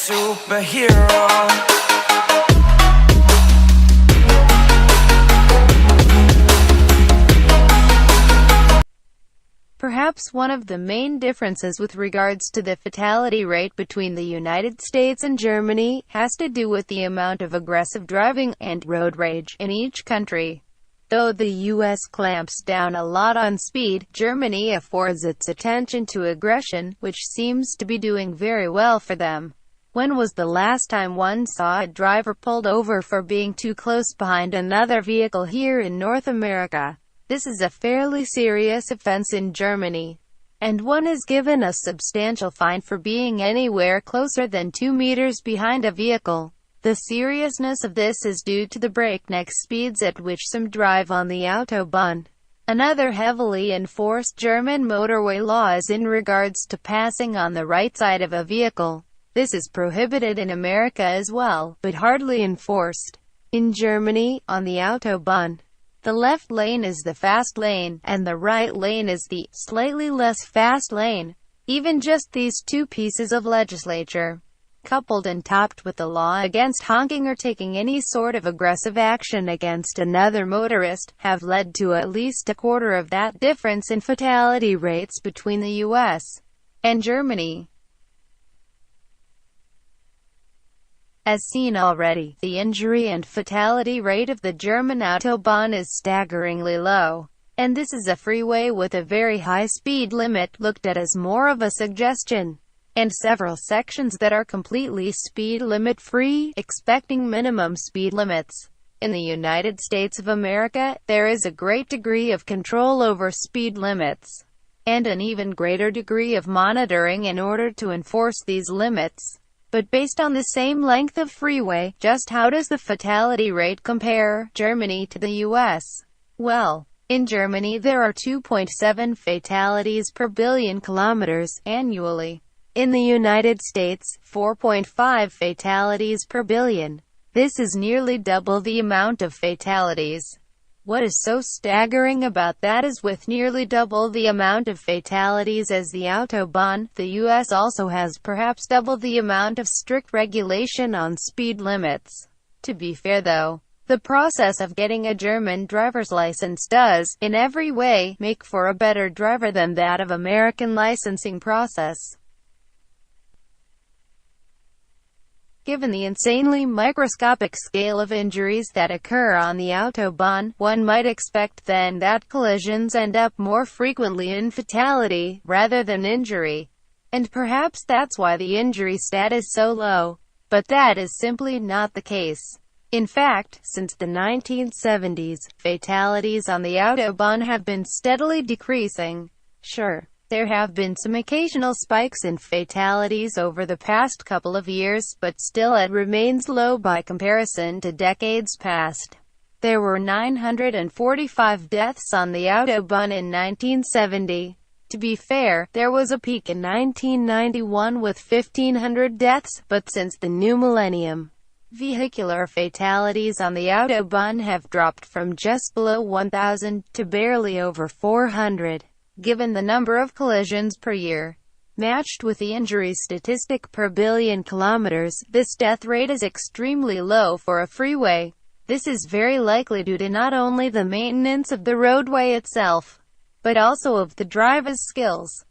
superhero. Perhaps one of the main differences with regards to the fatality rate between the United States and Germany has to do with the amount of aggressive driving and road rage in each country. Though the US clamps down a lot on speed, Germany affords its attention to aggression, which seems to be doing very well for them. When was the last time one saw a driver pulled over for being too close behind another vehicle here in North America? This is a fairly serious offense in Germany, and one is given a substantial fine for being anywhere closer than 2 meters behind a vehicle. The seriousness of this is due to the breakneck speeds at which some drive on the Autobahn. Another heavily enforced German motorway law is in regards to passing on the right side of a vehicle. This is prohibited in America as well, but hardly enforced. In Germany, on the Autobahn, the left lane is the fast lane, and the right lane is the slightly less fast lane. Even just these two pieces of legislature, coupled and topped with the law against honking or taking any sort of aggressive action against another motorist, have led to at least a quarter of that difference in fatality rates between the US and Germany. As seen already, the injury and fatality rate of the German Autobahn is staggeringly low, and this is a freeway with a very high speed limit, looked at as more of a suggestion, and several sections that are completely speed limit free, expecting minimum speed limits. In the United States of America, there is a great degree of control over speed limits, and an even greater degree of monitoring in order to enforce these limits. But based on the same length of freeway, just how does the fatality rate compare Germany to the US? Well, in Germany there are 2.7 fatalities per billion kilometers annually. In the United States, 4.5 fatalities per billion. This is nearly double the amount of fatalities. What is so staggering about that is with nearly double the amount of fatalities as the Autobahn, the US also has perhaps double the amount of strict regulation on speed limits. To be fair though, the process of getting a German driver's license does, in every way, make for a better driver than that of American licensing process. Given the insanely microscopic scale of injuries that occur on the Autobahn, one might expect then that collisions end up more frequently in fatality, rather than injury. And perhaps that's why the injury stat is so low. But that is simply not the case. In fact, since the 1970s, fatalities on the Autobahn have been steadily decreasing. Sure, there have been some occasional spikes in fatalities over the past couple of years, but still it remains low by comparison to decades past. There were 945 deaths on the Autobahn in 1970. To be fair, there was a peak in 1991 with 1,500 deaths, but since the new millennium, vehicular fatalities on the Autobahn have dropped from just below 1,000 to barely over 400. Given the number of collisions per year, matched with the injury statistic per billion kilometers, this death rate is extremely low for a freeway. This is very likely due to not only the maintenance of the roadway itself, but also of the driver's skills.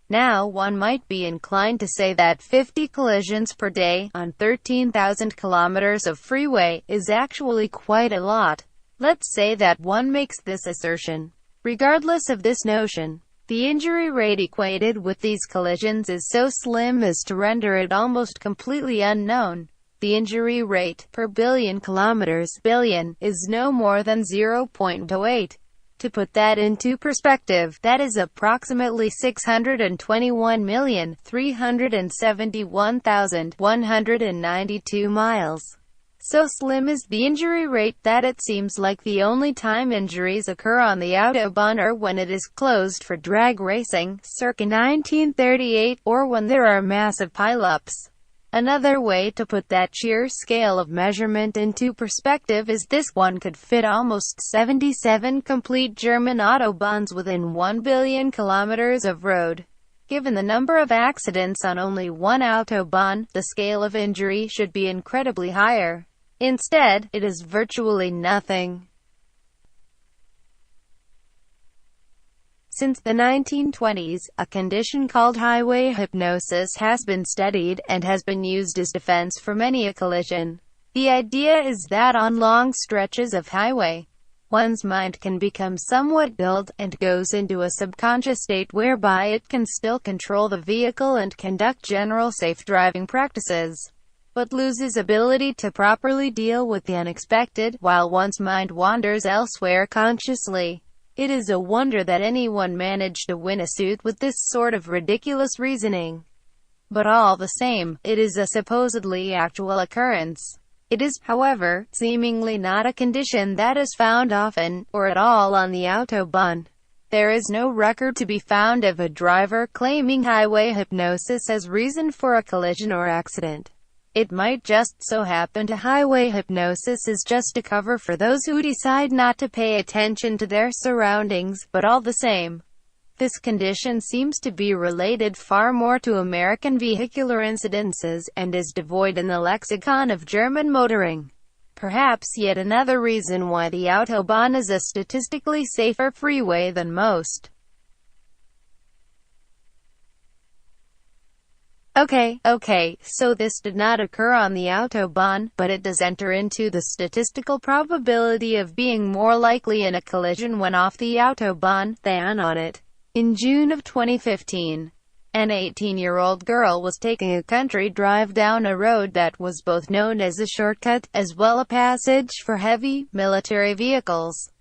Now, one might be inclined to say that 50 collisions per day, on 13,000 kilometers of freeway, is actually quite a lot. Let's say that one makes this assertion. Regardless of this notion, the injury rate equated with these collisions is so slim as to render it almost completely unknown. The injury rate, per billion kilometers, is no more than 0.08. To put that into perspective, that is approximately 621,371,192 miles. So slim is the injury rate that it seems like the only time injuries occur on the Autobahn are when it is closed for drag racing, circa 1938, or when there are massive pileups. Another way to put that sheer scale of measurement into perspective is this: one could fit almost 77 complete German Autobahns within 1 billion kilometers of road. Given the number of accidents on only one Autobahn, the scale of injury should be incredibly higher. Instead, it is virtually nothing. Since the 1920s, a condition called highway hypnosis has been studied, and has been used as defense for many a collision. The idea is that on long stretches of highway, one's mind can become somewhat dulled, and goes into a subconscious state whereby it can still control the vehicle and conduct general safe driving practices, but loses ability to properly deal with the unexpected, while one's mind wanders elsewhere consciously. It is a wonder that anyone managed to win a suit with this sort of ridiculous reasoning. But all the same, it is a supposedly actual occurrence. It is, however, seemingly not a condition that is found often, or at all on the Autobahn. There is no record to be found of a driver claiming highway hypnosis as reason for a collision or accident. It might just so happen to highway hypnosis is just a cover for those who decide not to pay attention to their surroundings, but all the same, this condition seems to be related far more to American vehicular incidences, and is devoid in the lexicon of German motoring. Perhaps yet another reason why the Autobahn is a statistically safer freeway than most. Okay, so this did not occur on the Autobahn, but it does enter into the statistical probability of being more likely in a collision when off the Autobahn, than on it. In June of 2015, an 18-year-old girl was taking a country drive down a road that was both known as a shortcut, as well a passage for heavy, military vehicles.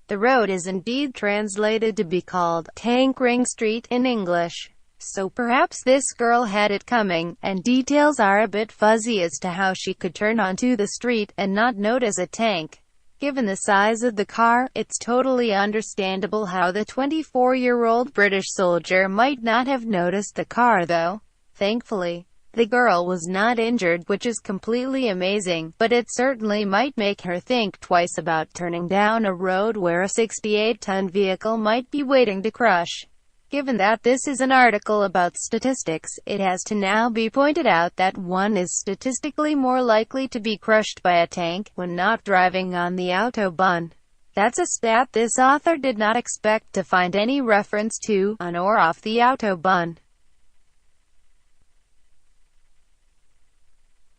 The road is indeed translated to be called Tank Ring Street in English. So perhaps this girl had it coming, and details are a bit fuzzy as to how she could turn onto the street and not notice a tank. Given the size of the car, it's totally understandable how the 24-year-old British soldier might not have noticed the car though. Thankfully, the girl was not injured, which is completely amazing, but it certainly might make her think twice about turning down a road where a 68-ton vehicle might be waiting to crush. Given that this is an article about statistics, it has to now be pointed out that one is statistically more likely to be crushed by a tank when not driving on the Autobahn. That's a stat this author did not expect to find any reference to, on or off the Autobahn.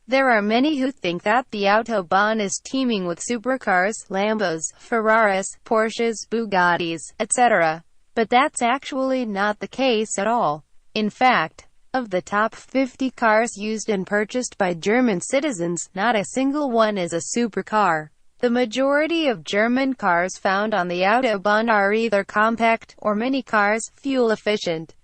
There are many who think that the Autobahn is teeming with supercars, Lambos, Ferraris, Porsches, Bugattis, etc. But that's actually not the case at all. In fact, of the top 50 cars used and purchased by German citizens, not a single one is a supercar. The majority of German cars found on the Autobahn are either compact, or mini cars, fuel-efficient,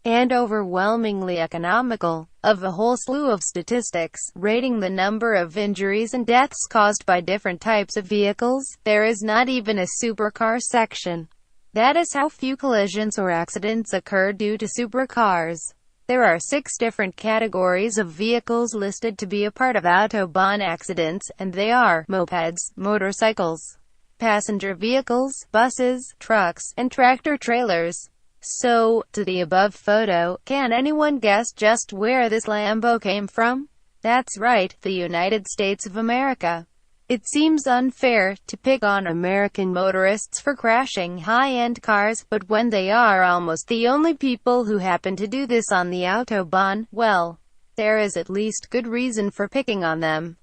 and overwhelmingly economical. Of a whole slew of statistics, rating the number of injuries and deaths caused by different types of vehicles, there is not even a supercar section. That is how few collisions or accidents occur due to supercars. There are 6 different categories of vehicles listed to be a part of Autobahn accidents, and they are mopeds, motorcycles, passenger vehicles, buses, trucks, and tractor-trailers. So, to the above photo, can anyone guess just where this Lambo came from? That's right, the United States of America. It seems unfair to pick on American motorists for crashing high-end cars, but when they are almost the only people who happen to do this on the Autobahn, well, there is at least good reason for picking on them.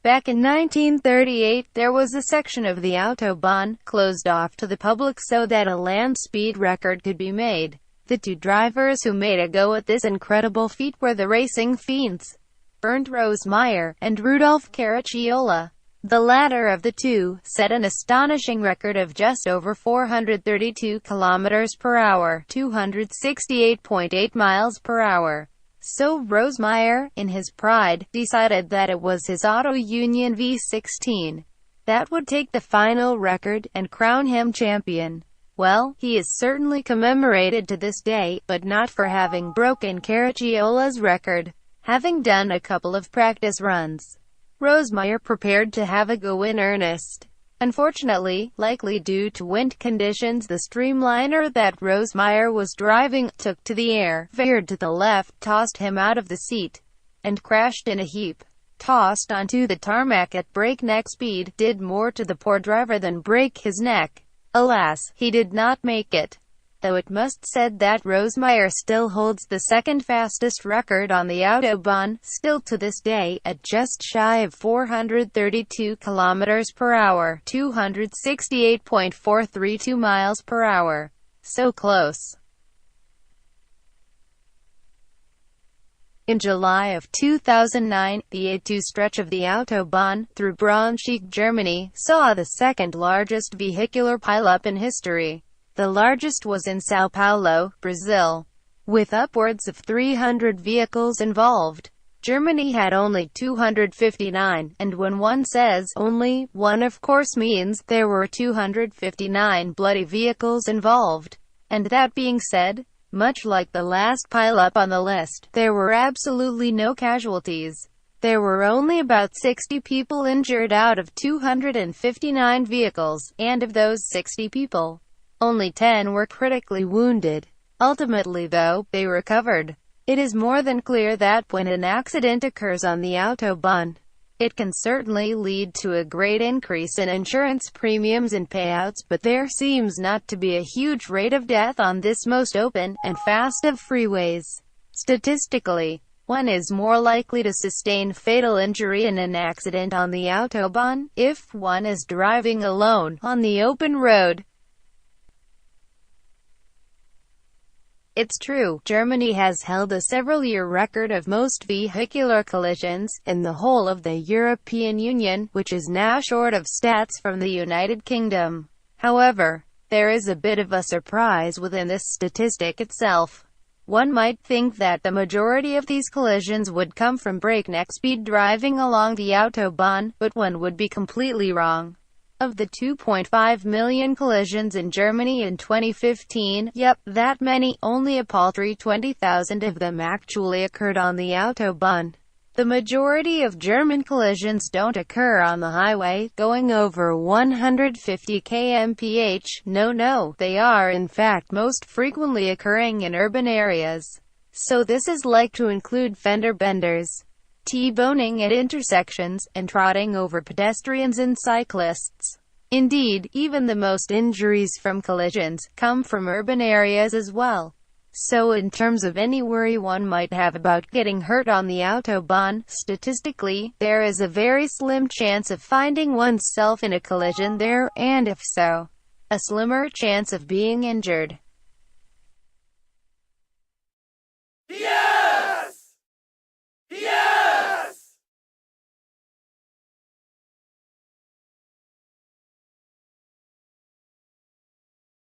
Back in 1938, there was a section of the Autobahn closed off to the public so that a land speed record could be made. The 2 drivers who made a go at this incredible feat were the racing fiends Bernd Rosemeyer and Rudolf Caracciola. The latter of the 2 set an astonishing record of just over 432 kilometers per hour, 268.8 miles per hour. So Rosemeyer, in his pride, decided that it was his Auto Union V16 that would take the final record and crown him champion. Well, he is certainly commemorated to this day, but not for having broken Caracciola's record. Having done a couple of practice runs, Rosemeyer prepared to have a go in earnest. Unfortunately, likely due to wind conditions, the streamliner that Rosemeyer was driving took to the air, veered to the left, tossed him out of the seat, and crashed in a heap. Tossed onto the tarmac at breakneck speed, did more to the poor driver than break his neck. Alas, he did not make it. Though it must said that Rosemeyer still holds the second fastest record on the Autobahn, still to this day, at just shy of 432 kilometers per hour, 268.432 miles per hour. So close. In July of 2009, the A2 stretch of the Autobahn, through Braunschweig, Germany, saw the second largest vehicular pileup in history. The largest was in São Paulo, Brazil, with upwards of 300 vehicles involved. Germany had only 259, and when one says only, one of course means there were 259 bloody vehicles involved. And that being said, much like the last pileup on the list, there were absolutely no casualties. There were only about 60 people injured out of 259 vehicles, and of those 60 people, only 10 were critically wounded. Ultimately though, they recovered. It is more than clear that when an accident occurs on the Autobahn, it can certainly lead to a great increase in insurance premiums and payouts, but there seems not to be a huge rate of death on this most open and fast of freeways. Statistically, one is more likely to sustain fatal injury in an accident on the Autobahn if one is driving alone on the open road. It's true, Germany has held a several-year record of most vehicular collisions in the whole of the European Union, which is now short of stats from the United Kingdom. However, there is a bit of a surprise within this statistic itself. One might think that the majority of these collisions would come from breakneck speed driving along the Autobahn, but one would be completely wrong. Of the 2.5 million collisions in Germany in 2015, that many, only a paltry 20,000 of them actually occurred on the Autobahn. The majority of German collisions don't occur on the highway, going over 150 km/h. No, they are in fact most frequently occurring in urban areas. So this is like to include fender benders, T-boning at intersections, and trotting over pedestrians and cyclists. Indeed, even the most injuries from collisions come from urban areas as well. So in terms of any worry one might have about getting hurt on the Autobahn, statistically, there is a very slim chance of finding oneself in a collision there, and if so, a slimmer chance of being injured.